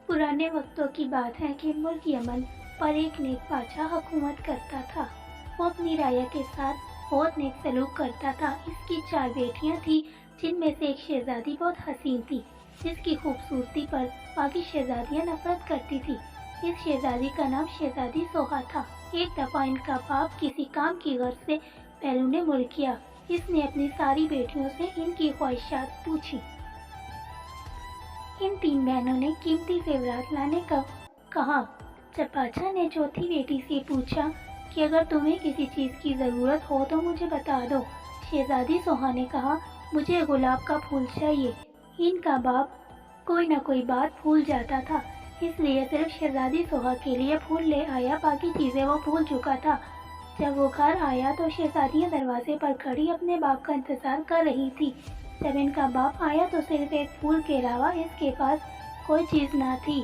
पुराने वक्तों की बात है कि मुल्क यमन पर एक नेक बादशाह हुकूमत करता था। वो अपनी राया के साथ बहुत नेक सलूक करता था। इसकी 4 बेटियां थीं, जिनमें से एक शहजादी बहुत हसीन थी, जिसकी खूबसूरती पर बाकी शहजादियां नफरत करती थी। इस शहजादी का नाम शहजादी सोहा था। एक दफा इनका बाप किसी काम की गर्ज से बैरून मुल्क गया। इसने अपनी सारी बेटियों से इनकी ख्वाहिशात पूछी। इन 3 बहनों ने कीमती जेवरात लाने का कहा। जब बादशाह ने चौथी बेटी से पूछा कि अगर तुम्हें किसी चीज़ की ज़रूरत हो तो मुझे बता दो, शहजादी सोहा ने कहा, मुझे गुलाब का फूल चाहिए। इनका बाप कोई न कोई बात भूल जाता था, इसलिए सिर्फ शहजादी सोहा के लिए फूल ले आया, बाकी चीज़ें वो भूल चुका था। जब वो घर आया तो शहजादियाँ दरवाजे पर खड़ी अपने बाप का इंतज़ार कर रही थी। जब इनका बाप आया तो सिर्फ एक फूल के अलावा इसके पास कोई चीज़ ना थी।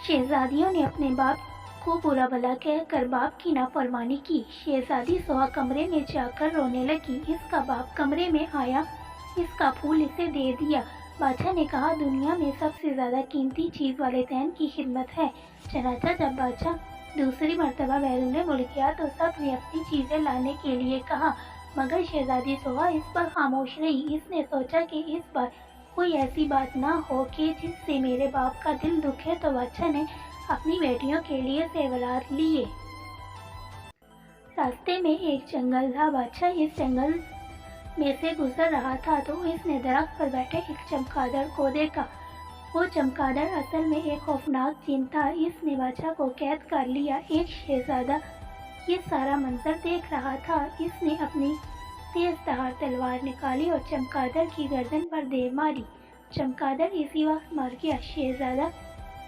शहजादियों ने अपने बाप को बुरा भला कहकर बाप की नाफरमानी की। शहजादी सोहा कमरे में जाकर रोने लगी। इसका बाप कमरे में आया, इसका फूल इसे दे दिया। बादशाह ने कहा, दुनिया में सबसे ज़्यादा कीमती चीज़ वालिदैन की खिदमत है। चनाचा जब बादशाह दूसरी मर्तबा बैरून मुल्क गया तो सब ने अपनी चीज़ें लाने के लिए कहा, मगर शहजादी सोहा इस पर खामोश रही। इसने सोचा कि इस बार कोई ऐसी बात ना हो कि जिससे मेरे बाप का दिल दुखे, तो बादशाह ने अपनी बेटियों के लिए जेवरात लिए। रास्ते में एक जंगल था। बादशाह इस जंगल में से गुजर रहा था तो इसने दरख्त पर बैठे एक चमगादड़ को देखा। वो चमगादड़ असल में एक खौफनाक जिन था। इसने बादशाह को कैद कर लिया। एक शहजादा ये सारा मंजर देख रहा था। इसने अपनी तेज धार तलवार निकाली और चमगादड़ की गर्दन पर दे मारी। चमगादड़ इसी वक्त मर गया। शहजादा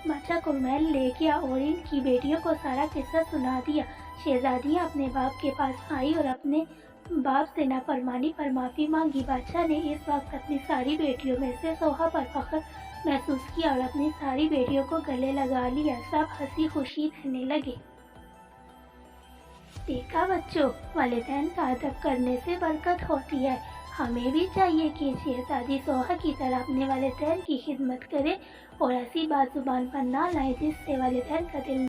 बादशाह को महल ले गया और इनकी बेटियों को सारा किस्सा सुना दिया। शहजादियाँ अपने बाप के पास आई और अपने बाप से नाफरमानी पर माफ़ी मांगी। बादशाह ने इस वक्त अपनी सारी बेटियों में से सोहा पर फख्र महसूस किया और अपनी सारी बेटियों को गले लगा लिया। सब हंसी खुशी रहने लगे। देखा बच्चों, वालिदैन का अदब करने से बरकत होती है। हमें भी चाहिए कि शहजादी सोहा की तरह अपने वालिदैन की खिदमत करें और ऐसी बात जुबान पर ना लाएं जिससे वालिदैन का दिल